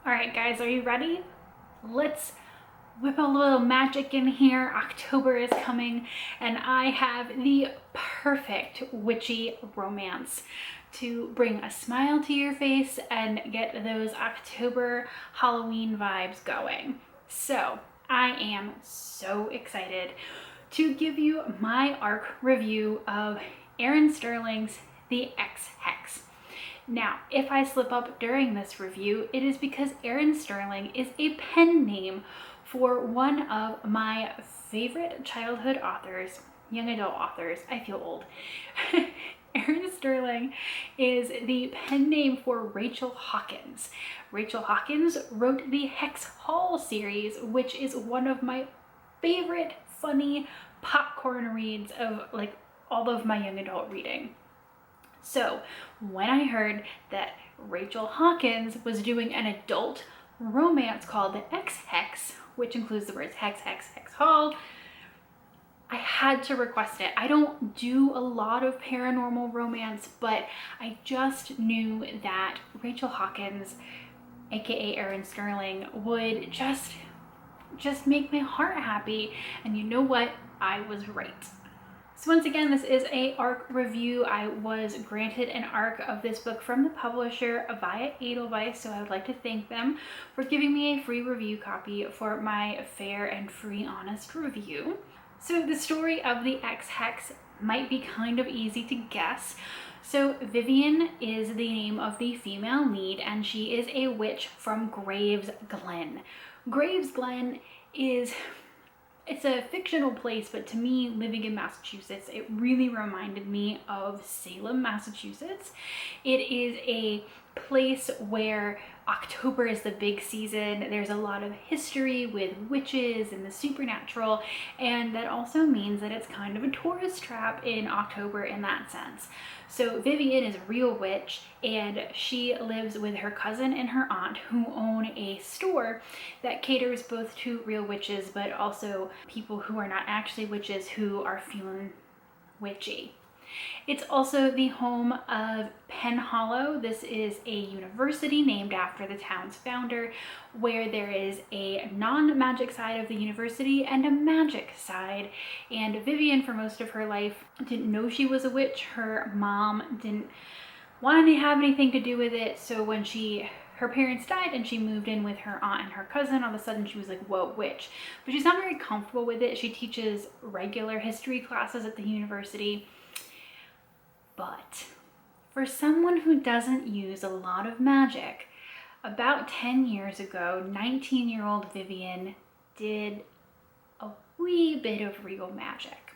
All right, guys, are you ready? Let's whip a little magic in here. October is coming, and I have the perfect witchy romance to bring a smile to your face and get those October Halloween vibes going. So I am so excited to give you my ARC review of Erin Sterling's The X Hex. Now, if I slip up during this review, it is because Erin Sterling is a pen name for one of my favorite childhood authors, young adult authors. I feel old. Erin Sterling is the pen name for Rachel Hawkins. Rachel Hawkins wrote the Hex Hall series, which is one of my favorite funny popcorn reads of like all of my young adult reading. So when I heard that Rachel Hawkins was doing an adult romance called the X Hex, which includes the words Hex, Hex, Hex Hall, I had to request it. I don't do a lot of paranormal romance, but I just knew that Rachel Hawkins, aka Erin Sterling, would just make my heart happy. And you know what? I was right. So once again, this is a ARC review. I was granted an ARC of this book from the publisher via Edelweiss, so I would like to thank them for giving me a free review copy for my fair and free honest review. So the story of the X Hex might be kind of easy to guess. So Vivian is the name of the female lead, and she is a witch from Graves Glen. Graves Glen it's a fictional place, but to me, living in Massachusetts, it really reminded me of Salem, Massachusetts. It is a place where October is the big season. There's a lot of history with witches and the supernatural, and that also means that it's kind of a tourist trap in October in that sense. So Vivian is a real witch, and she lives with her cousin and her aunt, who own a store that caters both to real witches but also people who are not actually witches who are feeling witchy. It's also the home of Penn Hollow. This is a university named after the town's founder, where there is a non-magic side of the university and a magic side. And Vivian, for most of her life, didn't know she was a witch. Her mom didn't want to have anything to do with it. So when her parents died and she moved in with her aunt and her cousin, all of a sudden she was like, whoa, witch. But she's not very comfortable with it. She teaches regular history classes at the university. But for someone who doesn't use a lot of magic, about 10 years ago, 19-year-old Vivian did a wee bit of real magic.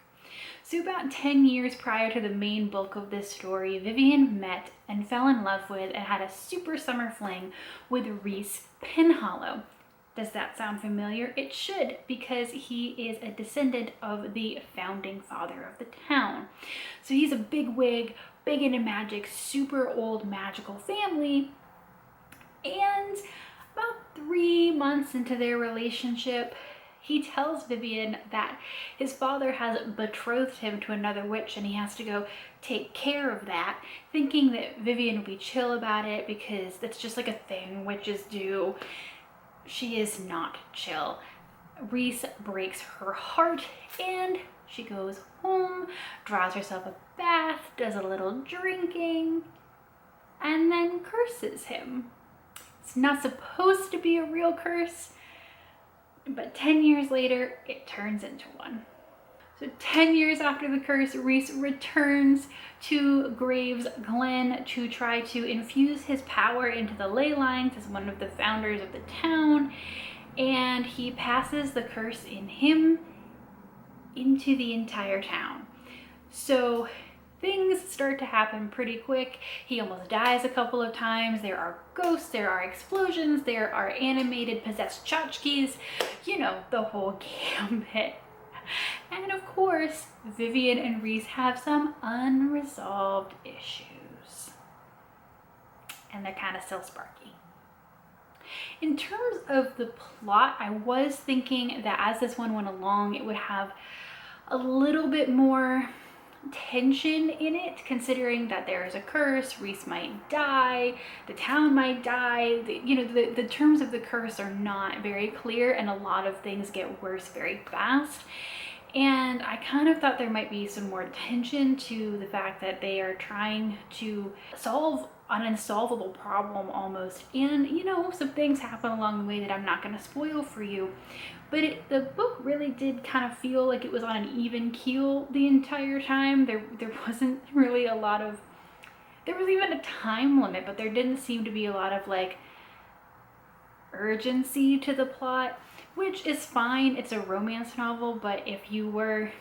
So about 10 years prior to the main bulk of this story, Vivian met and fell in love with and had a super summer fling with Reese Penhallow. Does that sound familiar? It should, because he is a descendant of the founding father of the town. So he's a big wig, big into magic, super old magical family. And about 3 months into their relationship, he tells Vivian that his father has betrothed him to another witch and he has to go take care of that, thinking that Vivian will be chill about it because that's just like a thing witches do. She is not chill. Reese breaks her heart and she goes home, draws herself a bath, does a little drinking, and then curses him. It's not supposed to be a real curse, but 10 years later, it turns into one. So 10 years after the curse, Reese returns to Graves Glen to try to infuse his power into the ley lines as one of the founders of the town, and he passes the curse in him into the entire town. So things start to happen pretty quick. He almost dies a couple of times. There are ghosts, there are explosions, there are animated possessed tchotchkes, you know, the whole gambit. And of course, Vivian and Reese have some unresolved issues. And they're kind of still sparky. In terms of the plot, I was thinking that as this one went along, it would have a little bit more tension in it, considering that there is a curse. Reese might die, the town might die. The terms of the curse are not very clear, and a lot of things get worse very fast. And I kind of thought there might be some more attention to the fact that they are trying to solve an unsolvable problem almost. And, some things happen along the way that I'm not going to spoil for you. But the book really did kind of feel like it was on an even keel the entire time. There wasn't really a lot of... There was even a time limit, but there didn't seem to be a lot of, like, urgency to the plot, which is fine. It's a romance novel, but if you were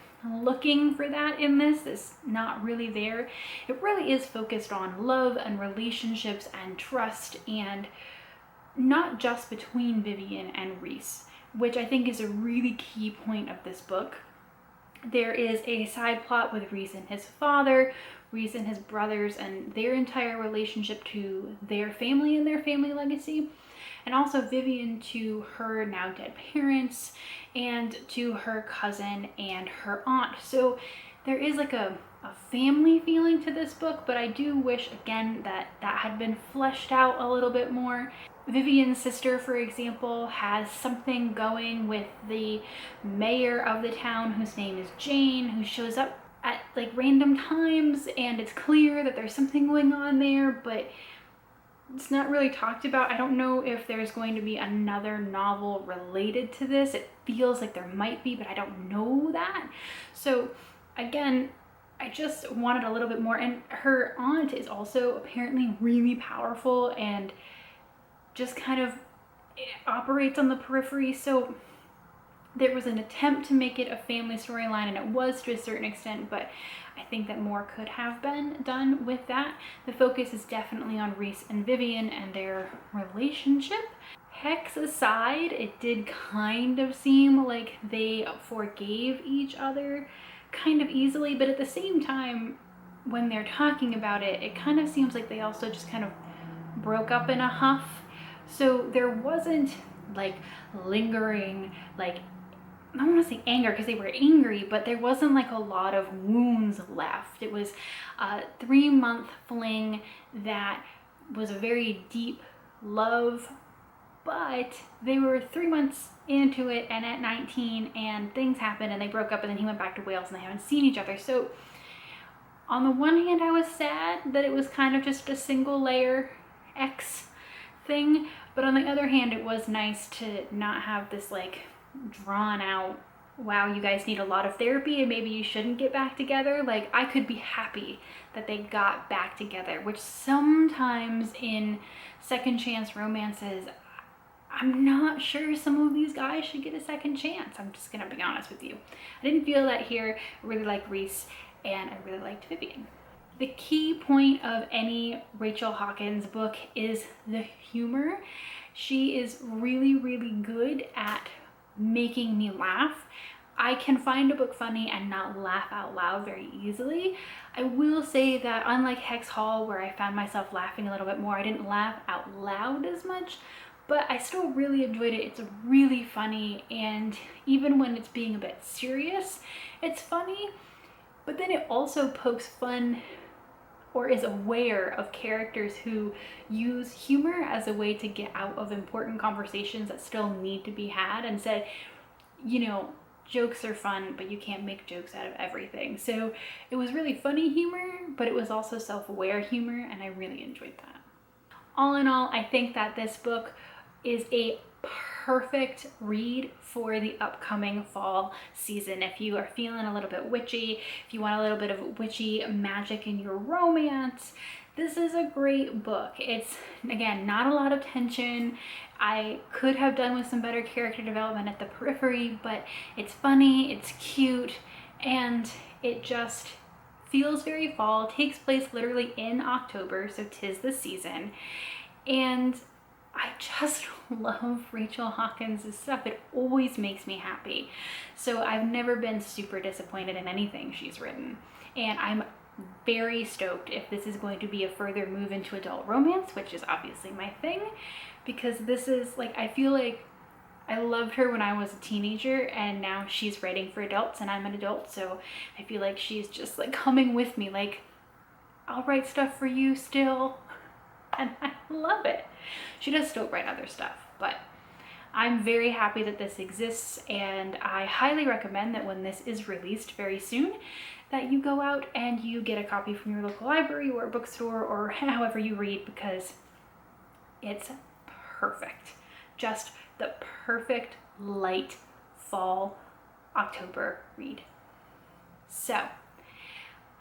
looking for that in this, it's not really there. It really is focused on love and relationships and trust, and not just between Vivian and Reese, which I think is a really key point of this book. There is a side plot with Reese and his father, Reese and his brothers, and their entire relationship to their family and their family legacy. And also Vivian to her now dead parents, and to her cousin and her aunt. So there is like a family feeling to this book, but I do wish, again, that had been fleshed out a little bit more. Vivian's sister, for example, has something going with the mayor of the town, whose name is Jane, who shows up at like random times, and it's clear that there's something going on there, but it's not really talked about. I don't know if there's going to be another novel related to this. It feels like there might be, but I don't know that. So again, I just wanted a little bit more. And her aunt is also apparently really powerful and just kind of operates on the periphery. So there was an attempt to make it a family storyline, and it was to a certain extent, but I think that more could have been done with that. The focus is definitely on Reese and Vivian and their relationship. Hex aside, it did kind of seem like they forgave each other kind of easily, but at the same time, when they're talking about it, it kind of seems like they also just kind of broke up in a huff. So there wasn't like lingering, like, I don't want to say anger, because they were angry, but there wasn't like a lot of wounds left. It was a 3-month fling that was a very deep love, but they were 3 months into it and at 19, and things happened and they broke up, and then he went back to Wales and they haven't seen each other. So on the one hand, I was sad that it was kind of just a single layer X thing, but on the other hand, it was nice to not have this like drawn out, wow, you guys need a lot of therapy and maybe you shouldn't get back together. Like, I could be happy that they got back together, which sometimes in second chance romances, I'm not sure some of these guys should get a second chance. I'm just gonna be honest with you. I didn't feel that here. I really liked Reese and I really liked Vivian. The key point of any Rachel Hawkins book is the humor. She is really, really good at making me laugh. I can find a book funny and not laugh out loud very easily. I will say that unlike Hex Hall, where I found myself laughing a little bit more, I didn't laugh out loud as much, but I still really enjoyed it. It's really funny, and even when it's being a bit serious, it's funny, but then it also pokes fun or is aware of characters who use humor as a way to get out of important conversations that still need to be had, and said, jokes are fun, but you can't make jokes out of everything. So it was really funny humor, but it was also self-aware humor, and I really enjoyed that. All in all, I think that this book is a perfect read for the upcoming fall season. If you are feeling a little bit witchy, if you want a little bit of witchy magic in your romance, this is a great book. It's, again, not a lot of tension. I could have done with some better character development at the periphery, but it's funny, it's cute, and it just feels very fall. It takes place literally in October, so 'tis the season. And I just love Rachel Hawkins' stuff. It always makes me happy. So I've never been super disappointed in anything she's written. And I'm very stoked if this is going to be a further move into adult romance, which is obviously my thing, because this is like, I feel like I loved her when I was a teenager, and now she's writing for adults and I'm an adult, so I feel like she's just like coming with me, like, I'll write stuff for you still. And I love it. She does still write other stuff, but I'm very happy that this exists, and I highly recommend that when this is released very soon, that you go out and you get a copy from your local library or bookstore or however you read, because it's perfect. Just the perfect light fall October read. So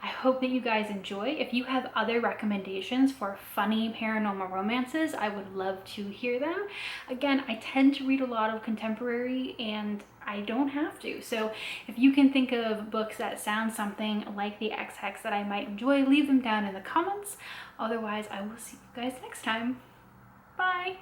I hope that you guys enjoy. If you have other recommendations for funny paranormal romances, I would love to hear them. Again, I tend to read a lot of contemporary and I don't have to. So if you can think of books that sound something like the X Hex that I might enjoy, leave them down in the comments. Otherwise, I will see you guys next time. Bye.